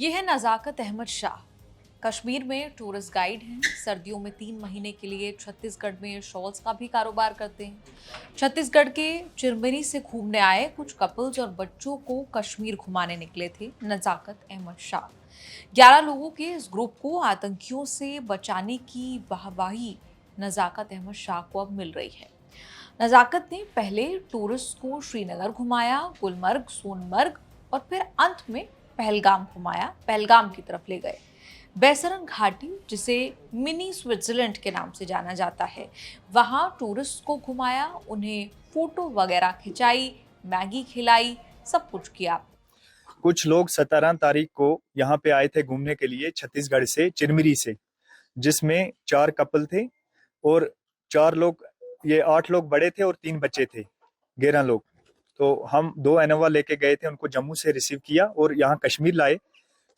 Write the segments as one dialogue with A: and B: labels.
A: ये है नज़ाकत अहमद शाह। कश्मीर में टूरिस्ट गाइड हैं। सर्दियों में 3 महीने के लिए छत्तीसगढ़ में शॉल्स का भी कारोबार करते हैं। छत्तीसगढ़ के चिरमिरी से घूमने आए कुछ कपल्स और बच्चों को कश्मीर घुमाने निकले थे नज़ाकत अहमद शाह। 11 लोगों के इस ग्रुप को आतंकियों से बचाने की वाहवाही नज़ाकत अहमद शाह को अब मिल रही है। नज़ाकत ने पहले टूरिस्ट को श्रीनगर घुमाया, गुलमर्ग, सोनमर्ग और फिर अंत में पहलगाम घुमाया, पहलगाम की तरफ ले गए। बैसरन घाटी, जिसे मिनी स्विट्जरलैंड के नाम से जाना जाता है, वहाँ टूरिस्ट को घुमाया, उन्हें फोटो वगैरह खिंचाई, मैगी खिलाई, सब कुछ किया।
B: कुछ लोग 17 तारीख को यहाँ पे आए थे घूमने के लिए छत्तीसगढ़ से, चिरमिरी से, जिसमें 4 कपल थे और 4 लोग, ये 8 लोग बड़े थे और 3 बच्चे थे, 11 लोग। तो हम 2 इनोवा लेके गए थे, उनको जम्मू से रिसीव किया और यहाँ कश्मीर लाए।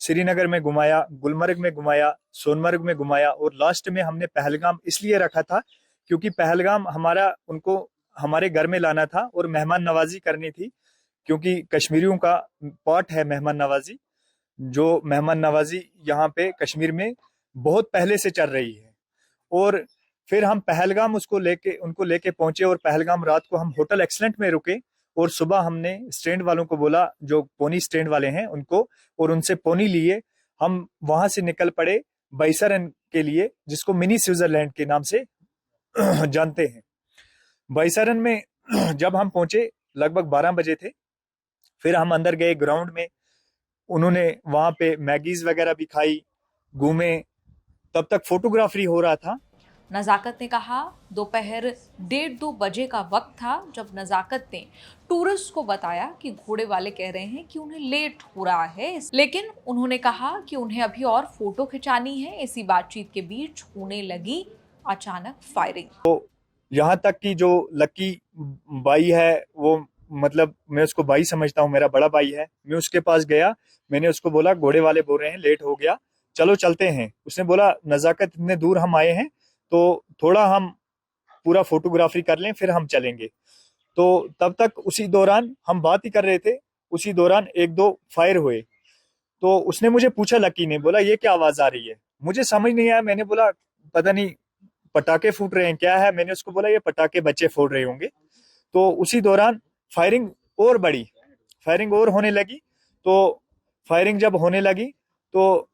B: श्रीनगर में घुमाया, गुलमर्ग में घुमाया, सोनमर्ग में घुमाया और लास्ट में हमने पहलगाम इसलिए रखा था क्योंकि पहलगाम उनको हमारे घर में लाना था और मेहमान नवाजी करनी थी, क्योंकि कश्मीरियों का पार्ट है मेहमान नवाजी। जो मेहमान नवाजी यहाँ पे कश्मीर में बहुत पहले से चल रही है। और फिर हम पहलगाम उनको लेके पहुंचे और पहलगाम रात को हम होटल एक्सलेंट में रुके और सुबह हमने स्टैंड वालों को बोला, जो पोनी स्टैंड वाले हैं उनको, और उनसे पोनी लिए हम वहां से निकल पड़े बैसरन के लिए, जिसको मिनी स्विट्जरलैंड के नाम से जानते हैं। बैसरन में जब हम पहुंचे लगभग 12 बजे थे। फिर हम अंदर गए ग्राउंड में, उन्होंने वहां पे मैगीज वगैरह भी खाई, घूमे, तब तक फोटोग्राफी हो रहा था।
A: नज़ाकत ने कहा, दोपहर 1:30-2 बजे का वक्त था जब नज़ाकत ने टूरिस्ट को बताया कि घोड़े वाले कह रहे हैं कि उन्हें लेट हो रहा है, लेकिन उन्होंने कहा कि उन्हें अभी और फोटो खिंचानी है। इसी बातचीत के बीच होने लगी अचानक फायरिंग।
B: तो यहाँ तक कि जो लकी भाई है, वो मतलब मैं उसको भाई समझता हूँ, मेरा बड़ा भाई है, मैं उसके पास गया, मैंने उसको बोला घोड़े वाले बोल रहे हैं लेट हो गया, चलो चलते हैं। उसने बोला नज़ाकत इतने दूर हम आए हैं तो थोड़ा हम पूरा फोटोग्राफी कर लें फिर हम चलेंगे। तो तब तक उसी दौरान हम बात ही कर रहे थे, उसी दौरान 1-2 फायर हुए। तो उसने मुझे पूछा, लकी ने बोला ये क्या आवाज आ रही है, मुझे समझ नहीं आया। मैंने बोला पता नहीं पटाखे फूट रहे हैं क्या है, मैंने उसको बोला ये पटाखे बच्चे फोड़ रहे होंगे। तो उसी दौरान फायरिंग और बढ़ी, फायरिंग और होने लगी। तो फायरिंग जब होने लगी तो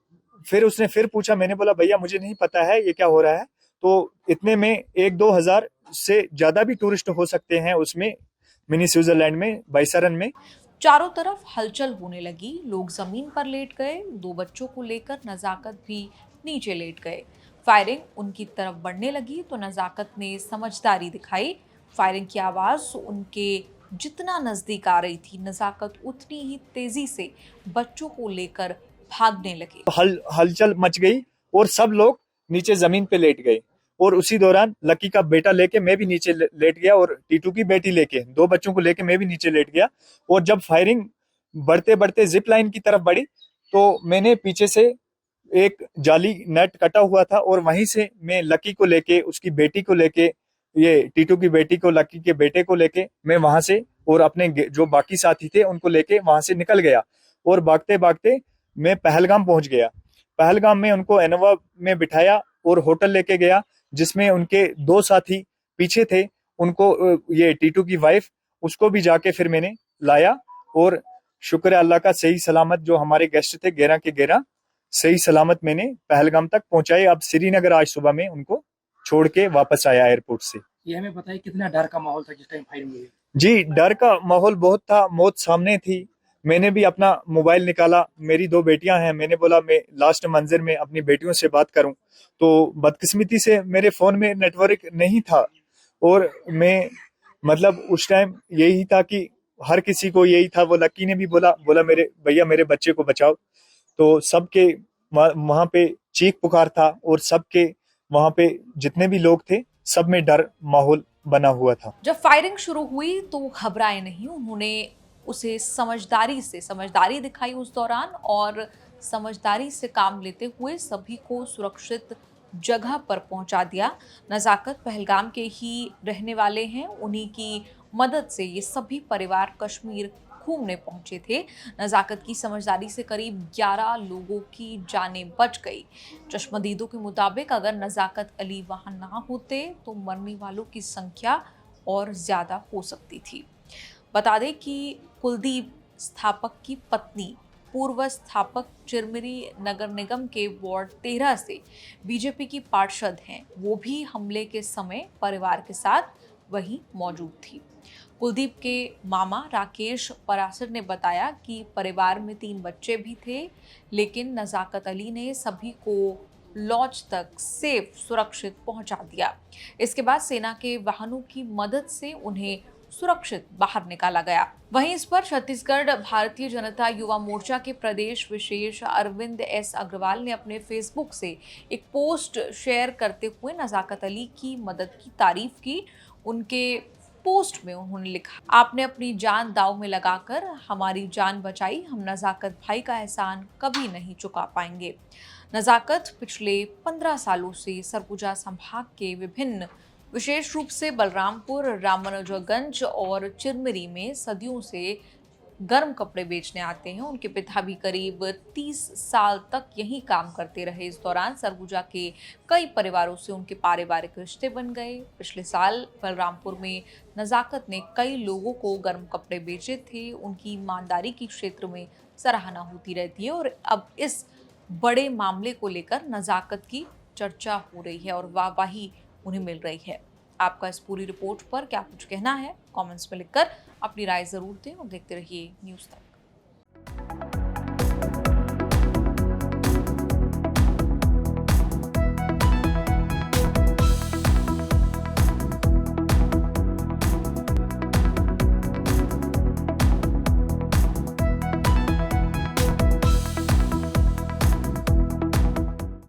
B: फिर उसने फिर पूछा, मैंने बोला भैया मुझे नहीं पता है ये क्या हो रहा है। तो इतने में 1-2 हजार से ज्यादा भी टूरिस्ट हो सकते हैं उसमें, मिनी स्विट्जरलैंड में, बैसरन में।
A: चारों तरफ हलचल होने लगी, लोग जमीन पर लेट गए, 2 बच्चों को लेकर नज़ाकत भी नीचे लेट गए। फायरिंग उनकी तरफ बढ़ने लगी तो नज़ाकत ने समझदारी दिखाई। फायरिंग की आवाज़ उनके जितना नज़दीक आ रही थी, नज़ाकत उतनी ही तेज़ी से बच्चों को लेकर भागने लगे।
B: हलचल मच गई और सब लोग नीचे जमीन पे लेट गए। और उसी दौरान लकी का बेटा लेके मैं भी नीचे लेट गया और टीटू की बेटी लेके, 2 बच्चों को लेके मैं भी नीचे लेट गया। और जब फायरिंग बढ़ते बढ़ते जिप लाइन की तरफ बढ़ी तो मैंने पीछे से एक जाली नेट कटा हुआ था और वहीं से मैं लकी को लेके, उसकी बेटी को लेके, ये टीटू की बेटी को, लकी के बेटे को लेके मैं वहां से और अपने जो बाकी साथी थे उनको लेके वहां से निकल गया। और भागते भागते मैं पहलगाम पहुंच गया। पहलगाम में उनको इनोवा में बिठाया और होटल लेके गया, जिसमें उनके 2 साथी पीछे थे। उनको ये टीटू की वाइफ, उसको भी जाके फिर मैंने लाया। और शुक्र है अल्लाह का, सही सलामत जो हमारे गेस्ट थे 11 के 11 सही सलामत मैंने पहलगाम तक पहुंचाए। अब श्रीनगर आज सुबह में उनको छोड़ के वापस आया एयरपोर्ट से।
C: ये हमें बताइए कितना डर का माहौल था जिस टाइम फायरिंग हुई?
B: जी, डर का माहौल बहुत था, मौत सामने थी। मैंने भी अपना मोबाइल निकाला, मेरी 2 बेटियां हैं, मैंने बोला मैं लास्ट मंजर में अपनी बेटियों से बात करूं। तो बदकिस्मती से मेरे फोन में नेटवर्क नहीं था और मैं मतलब उस टाइम यही था कि हर किसी को यही था। वो लकी ने भी बोला मेरे भैया मेरे बच्चे को बचाओ। तो सबके वहां पे चीख पुकार था और सबके वहां पे जितने भी लोग थे सब में डर माहौल बना हुआ था।
A: जब फायरिंग शुरू हुई तो घबराए नहीं, उन्होंने उसे समझदारी दिखाई उस दौरान, और समझदारी से काम लेते हुए सभी को सुरक्षित जगह पर पहुंचा दिया। नज़ाकत पहलगाम के ही रहने वाले हैं, उन्हीं की मदद से ये सभी परिवार कश्मीर घूमने पहुंचे थे। नजाकत की समझदारी से करीब 11 लोगों की जानें बच गई। चश्मदीदों के मुताबिक अगर नजाकत अली वहां ना होते तो मरने वालों की संख्या और ज्यादा हो सकती थी। बता दें कि कुलदीप स्थापक की पत्नी पूर्व स्थापक चिरमिरी नगर निगम के वार्ड 13 से बीजेपी की पार्षद हैं। वो भी हमले के समय परिवार के साथ वहीं मौजूद थी। कुलदीप के मामा राकेश परासर ने बताया कि परिवार में 3 बच्चे भी थे, लेकिन नजाकत अली ने सभी को लॉज तक सेफ सुरक्षित पहुंचा दिया। इसके बाद सेना के वाहनों की मदद से उन्हें सुरक्षित बाहर निकाला गया। वहीं इस पर छत्तीसगढ़ भारतीय जनता युवा मोर्चा के प्रदेश विशेष अरविंद एस अग्रवाल ने अपने फेसबुक से एक पोस्ट शेयर करते हुए नजाकत अली की मदद की तारीफ की। उनके पोस्ट में उन्होंने लिखा, आपने अपनी जान दांव में लगाकर हमारी जान बचाई। हम नजाकत भाई का एहसान कभी नहीं चुका पाएंगे। नजाकत पिछले 15 सालों से सरगुजा संभाग के विभिन्न, विशेष रूप से बलरामपुर, रामानुजगंज और चिरमिरी में सदियों से गर्म कपड़े बेचने आते हैं। उनके पिता भी करीब 30 साल तक यहीं काम करते रहे। इस दौरान सरगुजा के कई परिवारों से उनके पारिवारिक रिश्ते बन गए। पिछले साल बलरामपुर में नजाकत ने कई लोगों को गर्म कपड़े बेचे थे। उनकी ईमानदारी की क्षेत्र में सराहना होती रहती है और अब इस बड़े मामले को लेकर नजाकत की चर्चा हो रही है और वाहवाही उन्हें मिल रही है। आपका इस पूरी रिपोर्ट पर क्या कुछ कहना है? कमेंट्स में लिखकर अपनी राय जरूर दें और देखते रहिए न्यूज़ तक।